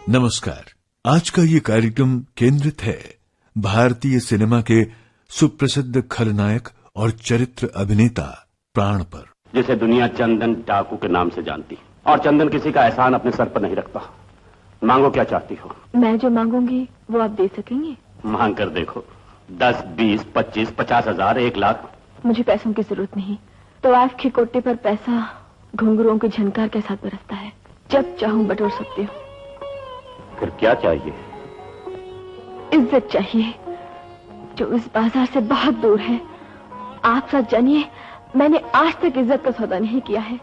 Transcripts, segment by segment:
नमस्कार। आज का ये कार्यक्रम केंद्रित है भारतीय सिनेमा के सुप्रसिद्ध खलनायक और चरित्र अभिनेता प्राण पर, जिसे दुनिया चंदन डाकू के नाम से जानती, और चंदन किसी का एहसान अपने सर पर नहीं रखता। मांगो, क्या चाहती हो? मैं जो मांगूंगी वो आप दे सकेंगे? मांग कर देखो। 10, 20, 25, 50,000, 1 लाख। मुझे पैसों की जरूरत नहीं। तो आप की कोटे पर पैसा घुंघरुओं की झनकार के साथ बरसता है। जब चाहूं बटोर सकती हूँ। फिर क्या चाहिए? इज्जत चाहिए, जो इस बाजार से बहुत दूर है। आप सच जानिए, मैंने आज तक इज्जत का सौदा नहीं किया है।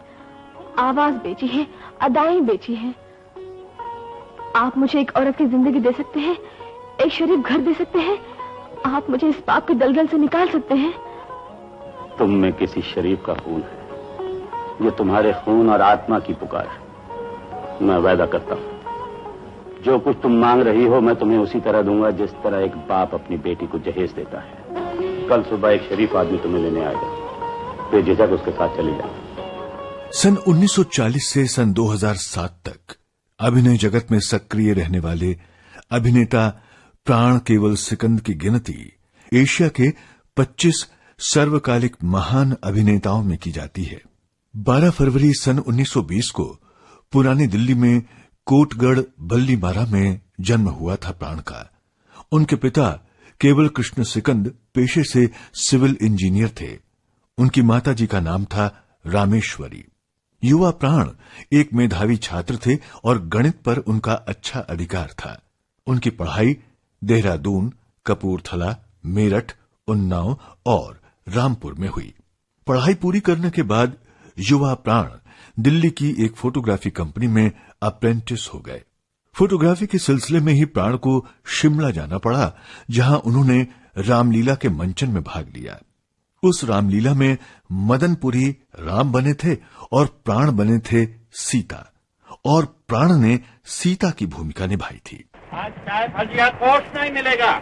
आवाज बेची है, अदाएं बेची है। आप मुझे एक औरत की जिंदगी दे सकते हैं, एक शरीफ घर दे सकते हैं। आप मुझे इस पाप के दलदल से निकाल सकते हैं। तुम में किसी शरीफ का खून है। ये तुम्हारे खून और आत्मा की पुकार है। मैं वादा करता हूं, जो कुछ तुम मांग रही हो मैं तुम्हें उसी तरह दूंगा जिस तरह एक बाप अपनी बेटी को जहेज देता है। कल सुबह एक शरीफ आदमी तुम्हें लेने आएगा, बेझिझक उसके साथ चली जाओ। सन 1940 से सन 2007 तक अभिनय जगत में सक्रिय रहने वाले अभिनेता प्राण केवल सिकंद की गिनती एशिया के 25 सर्वकालिक महान अभिनेताओं में की जाती है। 12 फरवरी सन 1920 को पुरानी दिल्ली में कोटगढ़ बल्लीमारा में जन्म हुआ था प्राण का। उनके पिता केवल कृष्ण सिकंद पेशे से सिविल इंजीनियर थे। उनकी माताजी का नाम था रामेश्वरी। युवा प्राण एक मेधावी छात्र थे और गणित पर उनका अच्छा अधिकार था। उनकी पढ़ाई देहरादून, कपूरथला, मेरठ, उन्नाव और रामपुर में हुई। पढ़ाई पूरी करने के बाद युवा प्राण दिल्ली की एक फोटोग्राफी कंपनी में अप्रेंटिस हो गए। फोटोग्राफी के सिलसिले में ही प्राण को शिमला जाना पड़ा, जहां उन्होंने रामलीला के मंचन में भाग लिया। उस रामलीला में मदनपुरी राम बने थे और प्राण बने थे सीता, और प्राण ने सीता की भूमिका निभाई थी। आज चाय भजिया कोर्स नहीं मिलेगा।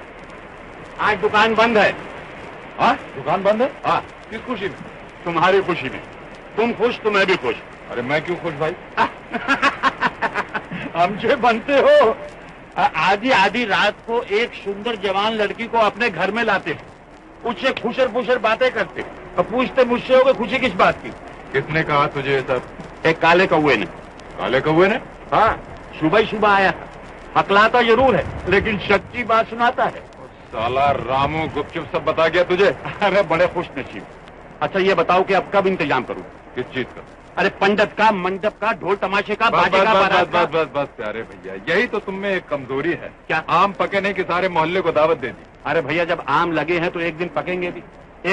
आज दुकान बंद है। हाँ, दुकान बंद है? हाँ। किस खुशी में? तुम्हारी खुशी में। तुम खुश तो मैं भी खुश। अरे मैं क्यों खुश भाई? हमसे बनते हो। आधी आधी रात को एक सुंदर जवान लड़की को अपने घर में लाते, उससे खुशर फुशर बातें करते और पूछते मुझसे हो गए खुशी किस बात की? किसने कहा तुझे ये सब? एक काले कौवे ने। काले कौवे ने? हाँ, सुबह ही सुबह आया था। हकलाता जरूर है लेकिन सच्ची बात सुनाता है। साला रामू गुपचुप सब बता गया तुझे? अरे बड़े खुश नसीब। अच्छा ये बताओ कि अब कब इंतजाम करूं? किस चीज का? अरे पंडित का, मंडप का, ढोल तमाशे का, बाजे का, बारात का। बस प्यारे भैया, यही तो तुम में एक कमजोरी है। क्या? आम पके नहीं कि सारे मोहल्ले को दावत दे दी। अरे भैया जब आम लगे हैं तो एक दिन पकेंगे भी।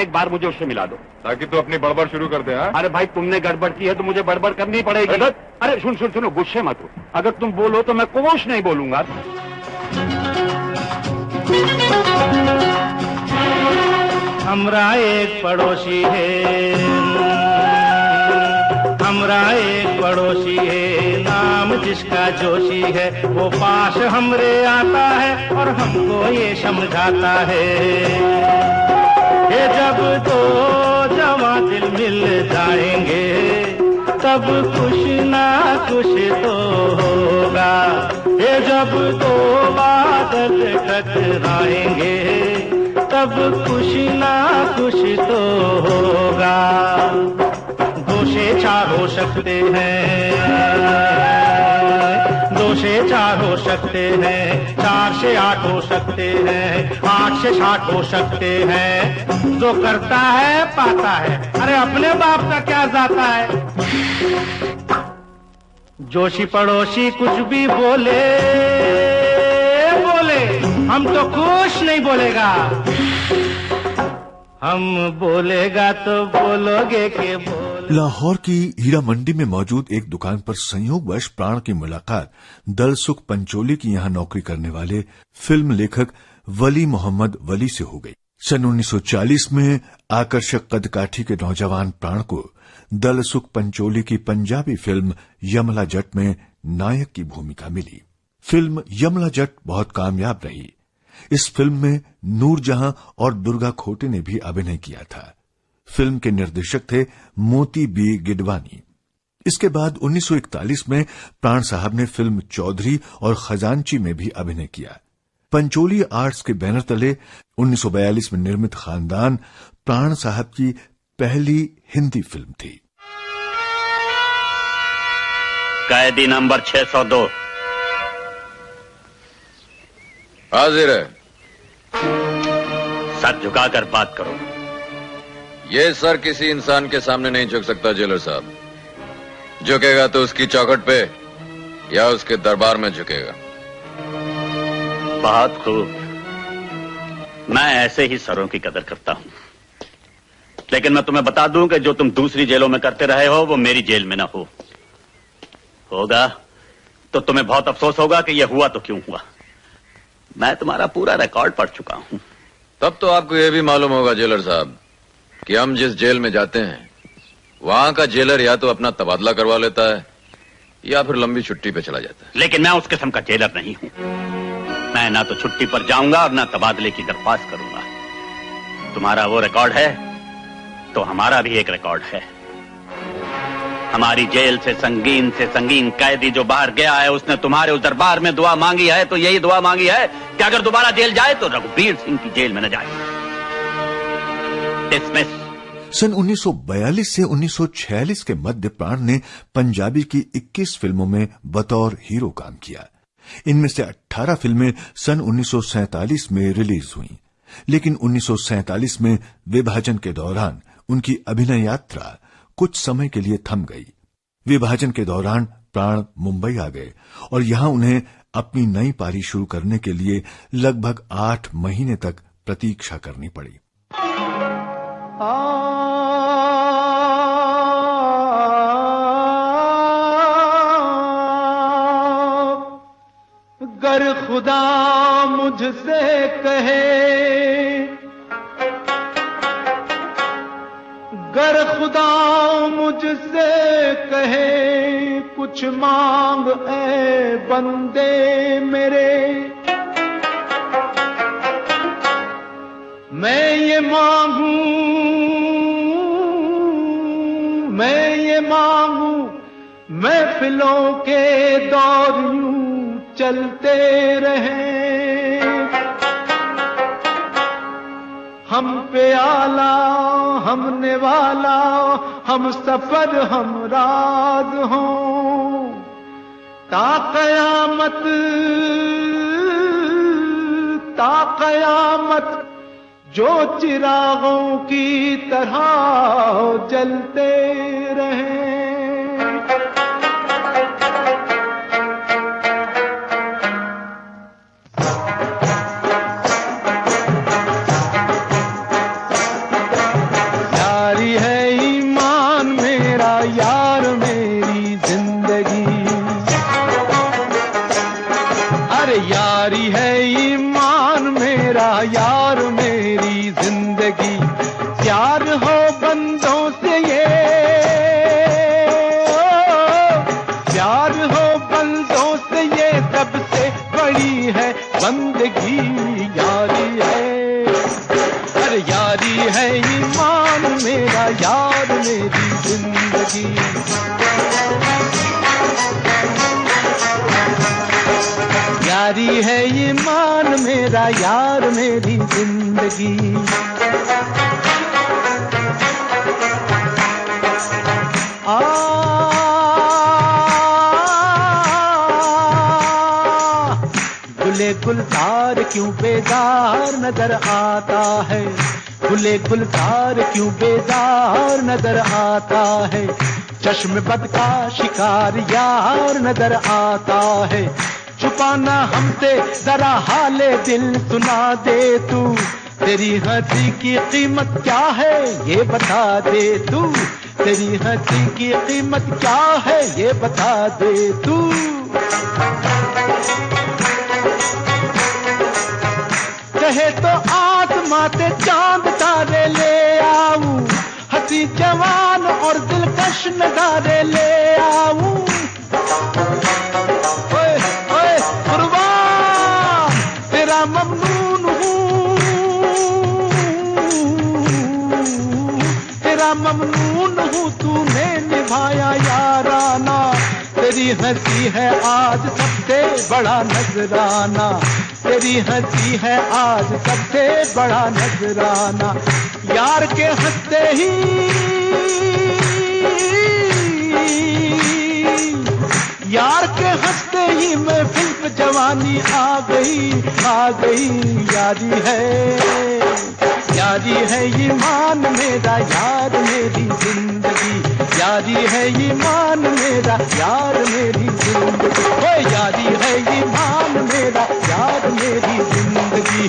एक बार मुझे उससे मिला दो ताकि तू अपनी बड़बड़ शुरू कर दे। अरे भाई तुमने गड़बड़ की है तो मुझे बड़बड़ करनी पड़ेगी। अरे सुनो, गुस्से मत हो। अगर तुम बोलो तो मैं कुछ नहीं बोलूंगा। हमरा एक पड़ोसी है, नाम जिसका जोशी है। वो पास हमरे आता है और हमको ये समझाता है कि जब दो जवां दिल मिल जाएंगे तब कुछ ना कुछ तो होगा। ये जब दो बादल टकराएंगे तब कुछ ना कुछ तो होगा। दो से चार हो सकते हैं, दो से चार हो सकते हैं, 4 से 8 हो सकते हैं, 8 से 60 हो सकते हैं। जो करता है पाता है। अरे अपने बाप का क्या जाता है? जोशी पड़ोसी कुछ भी बोले, हम तो कुछ नहीं बोलेगा। हम बोलेगा तो बोलोगे के बोल। लाहौर की हीरा मंडी में मौजूद एक दुकान पर संयोगवश प्राण की मुलाकात दलसुख पंचोली की यहां नौकरी करने वाले फिल्म लेखक वली मोहम्मद वली से हो गई। सन 1940 में आकर्षक कदकाठी के नौजवान प्राण को दलसुख पंचोली की पंजाबी फिल्म यमला जट में नायक की भूमिका मिली। फिल्म यमला जट बहुत कामयाब रही। इस फिल्म में नूरजहां और दुर्गा खोटे ने भी अभिनय किया था। फिल्म के निर्देशक थे मोती बी गिडवानी। इसके बाद 1941 में प्राण साहब ने फिल्म चौधरी और खजांची में भी अभिनय किया। पंचोली आर्ट्स के बैनर तले 1942 में निर्मित खानदान प्राण साहब की पहली हिंदी फिल्म थी। कैदी नंबर 602 हाजिर है। सर झुकाकर बात करो। ये सर किसी इंसान के सामने नहीं झुक सकता जेलर साहब। झुकेगा तो उसकी चौखट पे या उसके दरबार में झुकेगा। बहुत खूब। मैं ऐसे ही सरों की कदर करता हूं, लेकिन मैं तुम्हें बता दूं कि जो तुम दूसरी जेलों में करते रहे हो वो मेरी जेल में ना होगा तो तुम्हें बहुत अफसोस होगा कि यह हुआ तो क्यों हुआ। मैं तुम्हारा पूरा रिकॉर्ड पढ़ चुका हूं। तब तो आपको यह भी मालूम होगा जेलर साहब कि हम जिस जेल में जाते हैं वहां का जेलर या तो अपना तबादला करवा लेता है या फिर लंबी छुट्टी पे चला जाता है। लेकिन मैं उस किस्म का जेलर नहीं हूं। मैं ना तो छुट्टी पर जाऊंगा और ना तबादले की दरख्वास्त करूंगा। तुम्हारा वो रिकॉर्ड है तो हमारा भी एक रिकॉर्ड है। हमारी जेल से संगीन कैदी जो बाहर गया है उसने तुम्हारे उस दरबार में दुआ मांगी है, तो यही दुआ मांगी है कि अगर दोबारा जेल जाए तो रघुबीर सिंह की जेल में न जाए। डिसमिस। सन 1942 से 1946 के मध्य प्राण ने पंजाबी की 21 फिल्मों में बतौर हीरो काम किया। इनमें से 18 फिल्में सन 1947 में रिलीज हुईं, लेकिन 1947 में विभाजन के दौरान उनकी अभिनय यात्रा कुछ समय के लिए थम गई। विभाजन के दौरान प्राण मुंबई आ गए और यहां उन्हें अपनी नई पारी शुरू करने के लिए लगभग 8 महीने तक प्रतीक्षा करनी पड़ी। गर खुदा मुझसे कहे, गर खुदा मुझसे कहे कुछ मांग ऐ बंदे मेरे, मैं ये मांगू महफिलों के दौर यूं चलते रहे, हम पे आला हम नेवाला हम सफर हम राज हों, ता कयामत जो चिरागों की तरह जलते रहे। यारी है ईमान मेरा यार मेरी जिंदगी, अरे यारी है ईमान मेरा यार मेरी जिंदगी, प्यार हो बंदों से ये, प्यार हो बंदों से ये सबसे बड़ी है बंदगी, यारी है, अरे यारी है ईमान मेरा यार मेरी जिंदगी। यारी है ईमान मेरा यार मेरी जिंदगी। गुले गुलजार क्यों बेजार नजर आता है, गुले गुलजार क्यों बेजार नजर आता है, चश्म बद का शिकार यार नजर आता है, छुपाना हमसे जरा हाले दिल सुना दे तू, तेरी हंसी की कीमत क्या है ये बता दे तू, तेरी हंसी की कीमत क्या है ये बता दे तू। कहे तो आसमां से चांद तारे ले आऊं, हंसी जवान और दिलकश नजारे ले आऊं, ओए ओए कुर्बान तेरा ममनून हूँ, तेरा ममनून हूँ तूने निभाया यारा हंसी है आज सबसे बड़ा नजराना, तेरी हंसी है आज सबसे बड़ा नजराना। यार के हंसते ही, यार के हंसते ही मैं फिल्म जवानी आ गई। यारी है ईमान मेरा, यार मेरी जिंदगी, यारी है ईमान मेरा, यार मेरी जिंदगी, ओ यारी है ईमान मेरा, यार मेरी जिंदगी।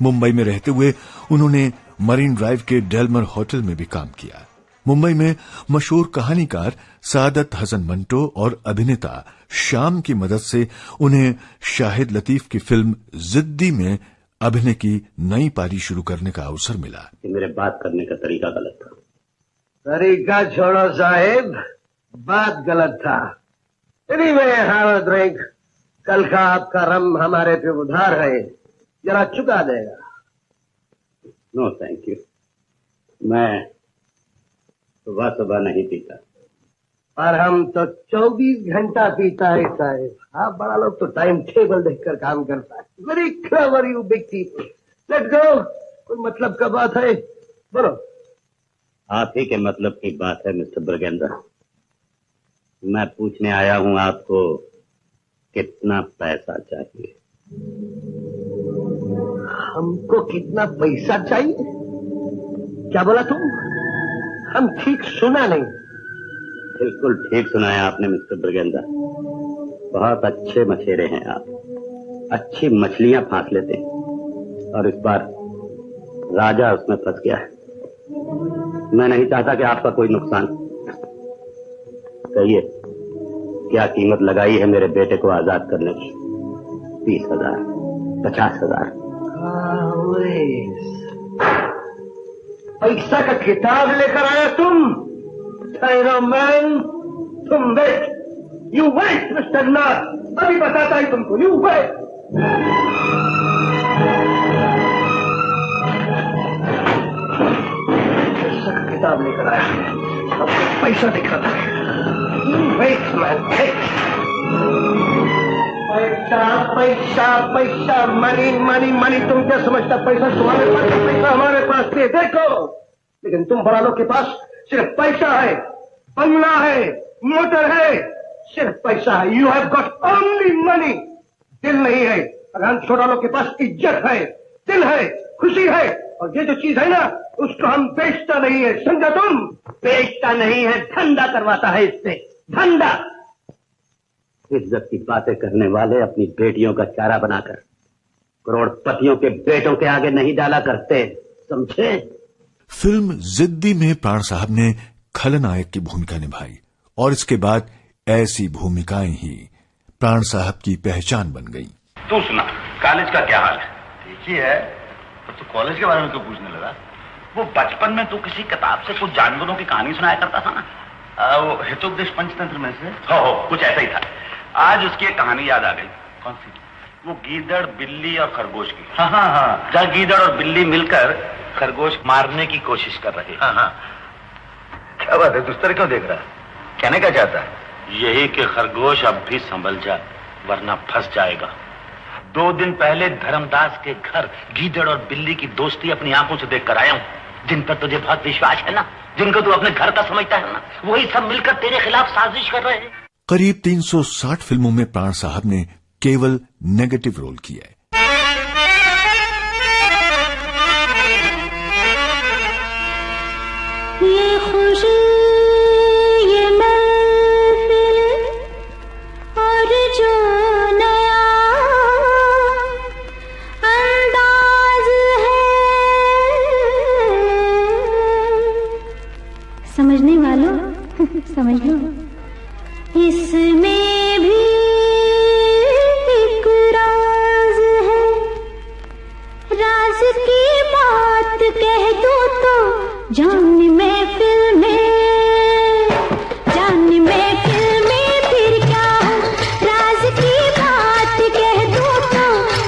मुंबई में रहते हुए उन्होंने मरीन ड्राइव के डेलमर होटल में भी काम किया। मुंबई में मशहूर कहानीकार सादत हसन मंटो और अभिनेता श्याम की मदद से उन्हें शाहिद लतीफ की फिल्म जिद्दी में अभिनय की नई पारी शुरू करने का अवसर मिला। मेरे बात करने का तरीका गलत था। तरीका छोड़ो साहिब, बात गलत था। Anyway, have a drink. कल का आपका रम हमारे पे उधार है, जरा चुका देगा। नो थैंक यू, मैं सुबह सुबह नहीं पीता। और हम तो 24 घंटा पीता है साहिब। आप बड़ा लोग तो टाइम टेबल देखकर काम करता है। Very clever you big people. Let's go. कोई मतलब का बात है, बोलो। आप ही के मतलब की बात है मिस्टर ब्रगेंद्र। मैं पूछने आया हूं आपको कितना पैसा चाहिए। हमको कितना पैसा चाहिए? क्या बोला तुम? हम ठीक सुना नहीं। बिल्कुल ठीक सुनाया आपने मिस्टर ब्रगेंद्र। बहुत अच्छे मछेरे हैं आप, अच्छी मछलियां फांस लेते हैं, और इस बार राजा उसमें फंस गया है। मैं नहीं चाहता कि आपका कोई नुकसान। कहिए, क्या कीमत लगाई है मेरे बेटे को आजाद करने की? 30,000, 50,000? पैसा का किताब लेकर आया तुम? ठहरो मैन, तुम wait, you wait mister Nath, अभी बताता ही तुमको। You wait. पैसा का किताब लेकर आया, सबको पैसा दिखाता है। You wait man, wait. पैसा पैसा पैसा, मनी मनी मनी। तुम क्या समझता पैसा तुम्हारे पास, पैसा हमारे पास है। देखो, लेकिन तुम बड़ा लोग के पास सिर्फ पैसा है, बंगला है, मोटर है, सिर्फ पैसा है। You have got only money. दिल नहीं है। अगर हम छोटा लोग के पास इज्जत है, दिल है, खुशी है, और ये जो चीज है ना, उसको हम बेचता नहीं है, समझा तुम? बेचता नहीं है, धंधा करवाता है इससे, धंधा। इज्जत की बातें करने वाले अपनी बेटियों का चारा बनाकर करोड़पतियों के बेटों के आगे नहीं डाला करते, समझे? फिल्म जिद्दी में प्राण साहब ने खलनायक की भूमिका निभाई, और इसके बाद ऐसी भूमिकाएं ही प्राण साहब की पहचान बन गईं। तू सुना, कॉलेज का क्या हाल है? ठीक ही है। तो कॉलेज के बारे में क्यों पूछने लगा? वो बचपन में तू किसी किताब से कुछ जानवरों की कहानी सुनाया करता था ना, वो हितोपदेश पंचतंत्र में से। हो, कुछ ऐसा ही था। आज उसकी एक कहानी याद आ गई। कौन सी? वो गीदड़, बिल्ली और खरगोश की। हाँ। जहाँ गीदड़ और बिल्ली मिलकर खरगोश मारने की कोशिश कर रहे। हाँ। क्या बात है, तुझ तरह क्यों देख रहा है? कहने क्या चाहता है? यही कि खरगोश अब भी संभल जा, वरना फंस जाएगा। 2 दिन पहले धर्मदास के घर गीदड़ और बिल्ली की दोस्ती अपनी आंखों से देख कर आया हूँ, जिन पर तुझे बहुत विश्वास है ना, जिनको तू अपने घर का समझता है ना, वही सब मिलकर तेरे खिलाफ साजिश कर रहे हैं। करीब 360 फिल्मों में प्राण साहब ने केवल नेगेटिव रोल किया है। ये खुशी, ये महफिल और जो नया अंदाज है, समझने वालों समझ लो, इसमें भी एक राज है। राज की बात कह दो तो जान महफिल में फिर क्या हो। राज की बात कह दो तो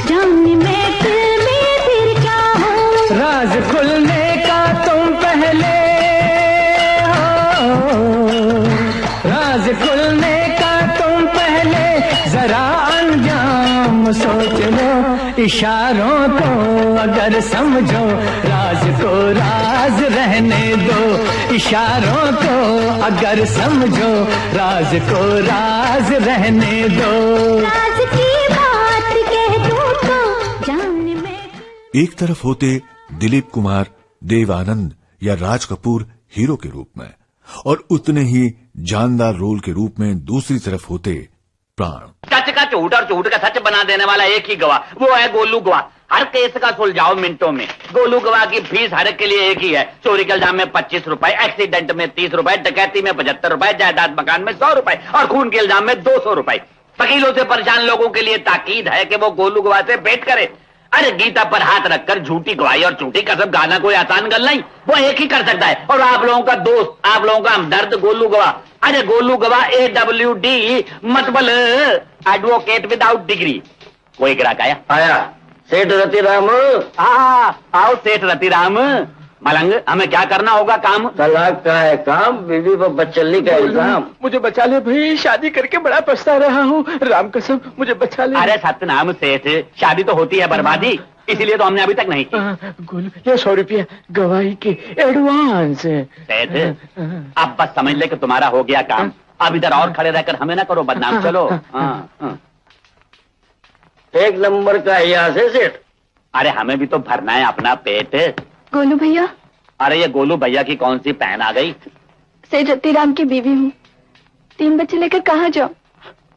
जान महफिल में फिर क्या हो। राज खुलने का तुम पहले इशारों को अगर समझो, राज को राज रहने दो। इशारों को अगर समझो, राज को राज रहने दो। राज की बात कह दूं तो जानने में। एक तरफ होते दिलीप कुमार, देव आनंद या राज कपूर हीरो के रूप में, और उतने ही जानदार रोल के रूप में दूसरी तरफ होते प्राण। सच का झूठ और झूठ का सच बना देने वाला एक ही गवाह, वो है गोलू गवाह। हर केस का सुलझाओ मिनटों में। गोलू गवाह की फीस हर एक के लिए एक ही है। चोरी के इल्जाम में 25 रुपए, एक्सीडेंट में 30 रुपए, डकैती में 75 रुपए, जायदाद मकान में 100 रुपए और खून के इल्जाम में 200 रुपए। वकीलों से परेशान लोगों के लिए ताकीद है कि वो गोलू गवाह से भेंट करे। अरे गीता पर हाथ रखकर झूठी गवाही और झूठी कसम गाना कोई आसान गल नहीं, वो एक ही कर सकता है। और आप लोगों का दोस्त, आप लोगों का हमदर्द गोलू गवाह। अरे गोलू गवाह AWD मतलब एडवोकेट विदाउट डिग्री। कोई ग्राहक आया सेठ रतिराम। हाँ आओ सेठ रतिराम। मलंग, हमें क्या करना होगा काम? तलाक का है काम, बीवी पर बच्चली का इल्जाम। मुझे बचा ले भाई, शादी करके बड़ा पछता रहा हूँ। राम कसम मुझे बचा ले। अरे सतनाम सेठ, शादी तो होती है बर्बादी, इसीलिए तो हमने अभी तक नहीं की। गोलू, ये 100 रुपया गवाही के एडवांस है। सेठ अब बस समझ ले कि तुम्हारा हो गया काम। अब इधर और खड़े रहकर हमें ना करो बदनाम। चलो। एक नंबर का यहाँ से सेठ। अरे हमें भी तो भरना है अपना पेट। गोलू भैया। अरे ये गोलू भैया की कौन सी बहन आ गई? सेठ रतिराम की बीवी हूँ। 3 बच्चे लेकर कहाँ जाऊँ?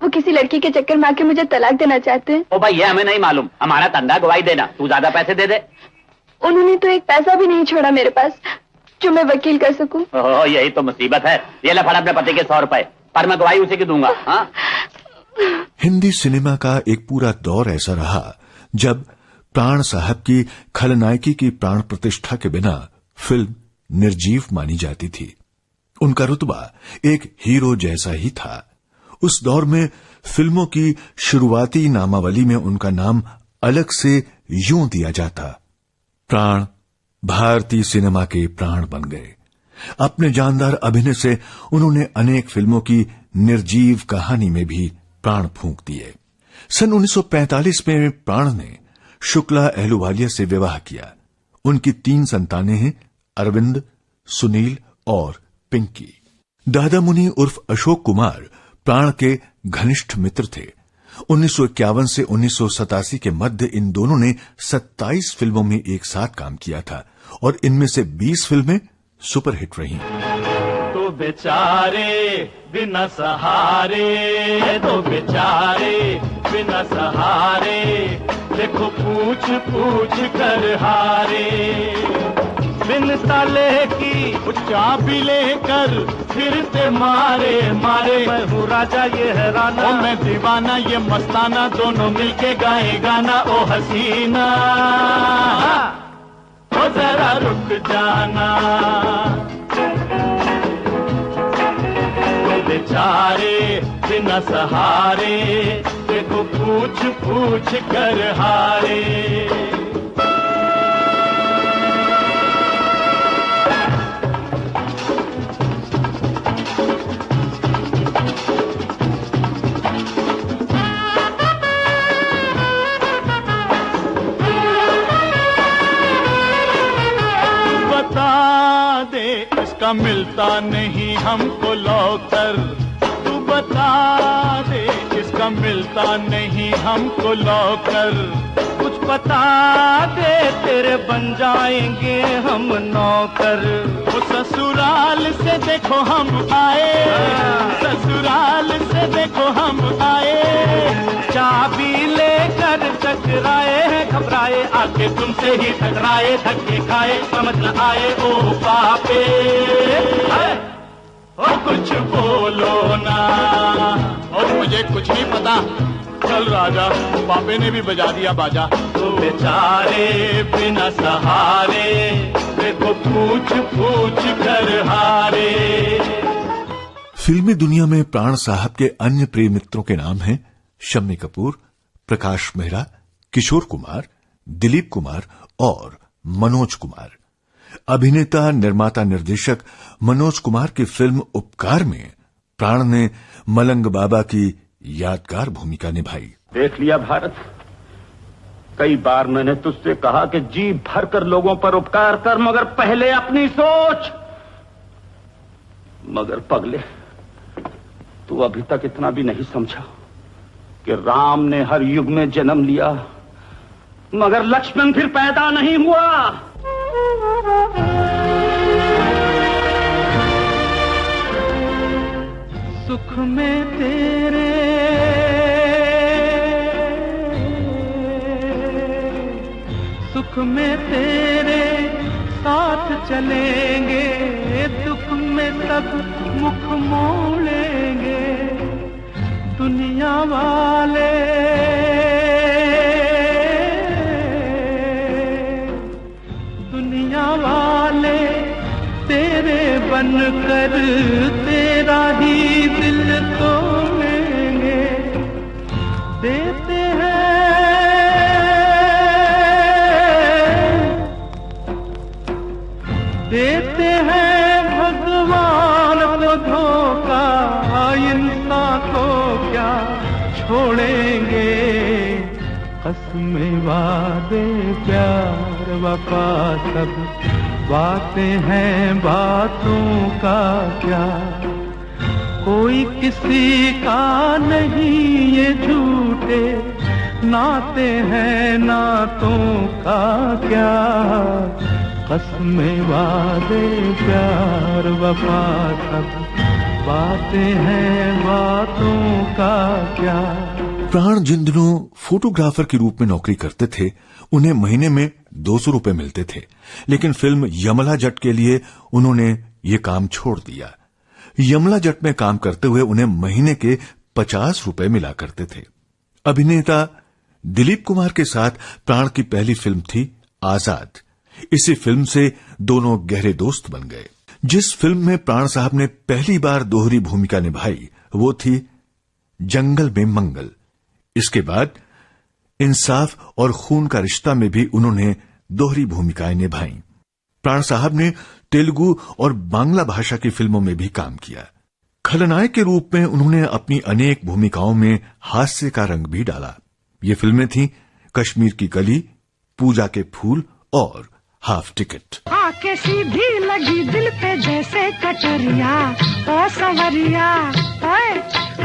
वो किसी लड़की के चक्कर में आके मुझे तलाक देना चाहते हैं। ओ भाई ये हमें नहीं मालूम, हमारा धंधा गवाही देना। तू ज्यादा पैसे दे दे। उन्होंने तो एक पैसा भी नहीं छोड़ा मेरे पास जो मैं वकील कर सकूं। ओह यही तो मुसीबत है। ये ले फड़ अपने पति के 100 रुपए, पर मैं गवाही उसी की दूंगा। हाँ? हिंदी सिनेमा का एक पूरा दौर ऐसा रहा जब प्राण साहब की खलनायकी की प्राण प्रतिष्ठा के बिना फिल्म निर्जीव मानी जाती थी। उनका रुतबा एक हीरो जैसा ही था। उस दौर में फिल्मों की शुरुआती नामावली में उनका नाम अलग से यूं दिया जाता। प्राण भारतीय सिनेमा के प्राण बन गए। अपने जानदार अभिनय से उन्होंने अनेक फिल्मों की निर्जीव कहानी में भी प्राण फूंक दिए। सन 1945 में प्राण ने शुक्ला अहलूवालिया से विवाह किया। उनकी 3 संतानें हैं, अरविंद, सुनील और पिंकी। दादा मुनि उर्फ अशोक कुमार प्राण के घनिष्ठ मित्र थे। 1951 से 1987 के मध्य इन दोनों ने 27 फिल्मों में एक साथ काम किया था और इनमें से 20 फिल्में सुपरहिट रहीं। तो बेचारे बिना सहारे, तो बेचारे बिना सहारे, देखो पूछ पूछ कर हारे। बिन साले की चाबी लेकर फिर से मारे मारे। मैं हूँ राजा ये है राना, मैं दीवाना ये मस्ताना, दोनों मिलके गाए गाना। ओ हसीना ओ जरा रुक जाना। तो बेचारे बिना सहारे, देखो पूछ पूछ कर हारे। इसका मिलता नहीं हमको लौकर। तू बता दे इसका मिलता नहीं हमको लौकर। कुछ बता दे तेरे बन जाएंगे हम नौकर। वो ससुराल से देखो हम आए, ससुराल से देखो हम आए। चाबी लेकर टकराए हैं घबराए, आके तुमसे ही टकराए, धक्के खाए समझ न आए। ओ पापे ओ कुछ बोलो ना। और मुझे कुछ नहीं पता। चल राजा, पापे ने भी बजा दिया बाजा। तो बेचारे बिना सहारे, देखो पूछ पूछ कर हारे। फिल्मी दुनिया में प्राण साहब के अन्य प्रिय मित्रों के नाम हैं शम्मी कपूर, प्रकाश मेहरा, किशोर कुमार, दिलीप कुमार और मनोज कुमार। अभिनेता, निर्माता, निर्देशक मनोज कुमार की फिल्म उपकार में प्राण ने मलंग बाबा की यादगार भूमिका निभाई। देख लिया भारत, कई बार मैंने तुझसे कहा कि जी भर कर लोगों पर उपकार कर, मगर पहले अपनी सोच। मगर पगले, तू अभी तक इतना भी नहीं समझा कि राम ने हर युग में जन्म लिया, मगर लक्ष्मण फिर पैदा नहीं हुआ। सुख में तेरे सुख में तेरे साथ चलेंगे, दुख में तब मुख मोड़ेंगे। दुनिया वाले तेरे बनकर तेरा ही दिल तोड़ेंगे। देते हैं भगवान को धोखा, इंसान को क्या छोड़ेंगे। कसमें वादे प्यार वफा सब बातें हैं, बातों का क्या। कोई किसी का नहीं ये झूठे नाते हैं, नातों का क्या। कसमें वादे प्यार वफा सब बातें हैं, बातों का क्या। प्राण जिन दिनों फोटोग्राफर के रूप में नौकरी करते थे, उन्हें महीने में 200 रुपए मिलते थे, लेकिन फिल्म यमला जट के लिए उन्होंने ये काम छोड़ दिया। यमला जट में काम करते हुए उन्हें महीने के 50 रुपए मिला करते थे। अभिनेता दिलीप कुमार के साथ प्राण की पहली फिल्म थी आजाद। इसी फिल्म से दोनों गहरे दोस्त बन गए। जिस फिल्म में प्राण साहब ने पहली बार दोहरी भूमिका निभाई वो थी जंगल में मंगल। इसके बाद इंसाफ और खून का रिश्ता में भी उन्होंने दोहरी भूमिकाएं निभाई। प्राण साहब ने तेलुगु और बांग्ला भाषा की फिल्मों में भी काम किया। खलनायक के रूप में उन्होंने अपनी अनेक भूमिकाओं में हास्य का रंग भी डाला। ये फिल्में थीं कश्मीर की कली, पूजा के फूल और हाफ टिकट। आके सीधी लगी दिल पे जैसे कटरिया, ओ सवरिया ओए।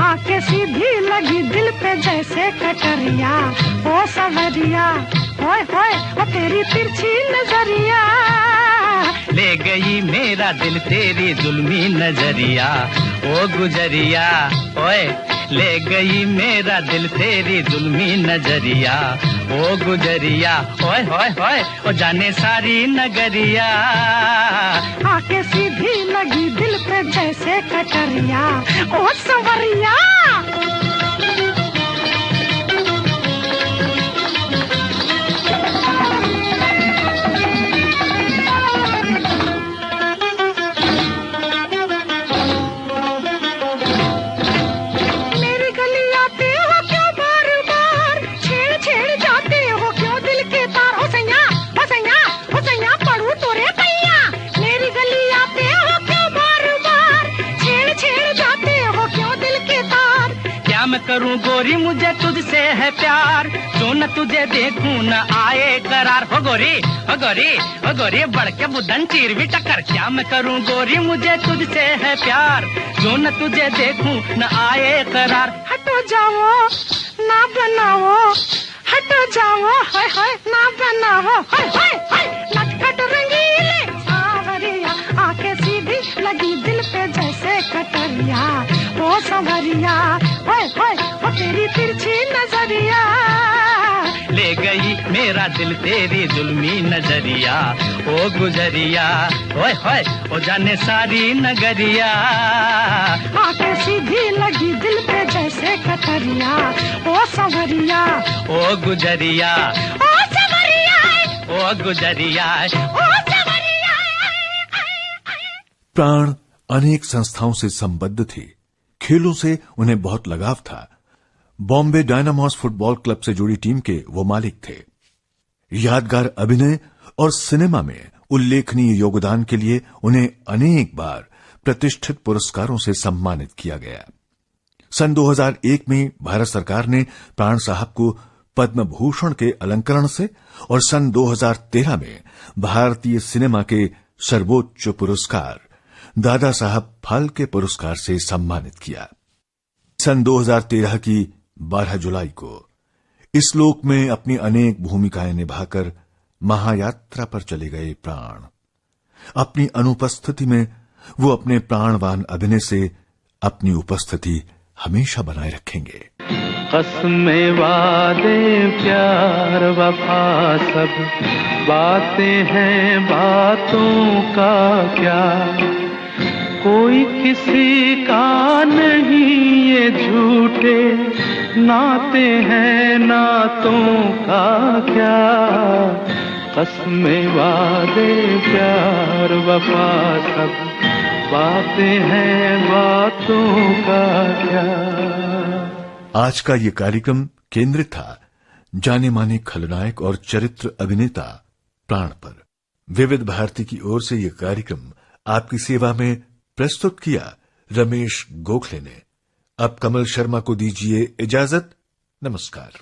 आके सीधी लगी दिल पे जैसे कटरिया, ओ सवरिया ओए ओए। ओ तेरी तिरछी नजरिया ले गई मेरा दिल तेरी जुल्मी नजरिया, ओ गुजरिया ओए। ले गई मेरा दिल तेरी जुल्मी नजरिया, ओ गुजरिया ओए होए होए। ओ जाने सारी नगरिया आके सीधी लगी दिल पे जैसे कटरिया, ओ सवरिया। करूं गोरी मुझे तुझसे है प्यार, जो न तुझे देखूं न आए करार। हो गोरी हो गोरी हो गोरी, बढ़ के बुद्धन चीर भी टक्कर। क्या मैं करूं गोरी मुझे तुझसे है प्यार, जो न तुझे देखूं न आए करार। हटो जाओ ना बनाओ, हटो जाओ हाय हाय ना बनाओ, हाय हाय हाय। नटखट रंगीले सावरिया आके सीधी लगी दिल पे जैसे कटरिया, ओ सवरिया ओए ओए। ओ तेरी तिरछी नजरिया ले गई मेरा दिल तेरी जुल्मी नजरिया, ओ गुजरिया ओए होए। ओ जाने सारी नगरिया आके सीधी लगी दिल पे जैसे कटरिया, ओ सवरिया ओ गुजरिया ओ सवरिया ओ गुजरिया ओ सवरिया। प्राण अनेक संस्थाओं से संबद्ध थे। खेलों से उन्हें बहुत लगाव था। बॉम्बे डायनामोस फुटबॉल क्लब से जुड़ी टीम के वो मालिक थे। यादगार अभिनय और सिनेमा में उल्लेखनीय योगदान के लिए उन्हें अनेक बार प्रतिष्ठित पुरस्कारों से सम्मानित किया गया। सन 2001 में भारत सरकार ने प्राण साहब को पद्म भूषण के अलंकरण से और सन 2013 में भारतीय सिनेमा के सर्वोच्च पुरस्कार दादा साहब फाल्के पुरस्कार से सम्मानित किया। सन 2013 की 12 जुलाई को इस लोक में अपनी अनेक भूमिकाएं निभाकर महायात्रा पर चले गए प्राण। अपनी अनुपस्थिति में वो अपने प्राणवान अभिनय से अपनी उपस्थिति हमेशा बनाए रखेंगे। कसमें वादे प्यार वफा सब बातें हैं, बातों का क्या कोई किसी का नहीं, ये झूठे नाते हैं, नातों का क्या। कसमें वादे प्यार वफा सब बातें हैं, बातों का क्या। आज का ये कार्यक्रम केंद्रित था जाने माने खलनायक और चरित्र अभिनेता प्राण पर। विविध भारती की ओर से ये कार्यक्रम आपकी सेवा में प्रस्तुत किया रमेश गोखले ने। अब कमल शर्मा को दीजिए इजाजत। नमस्कार।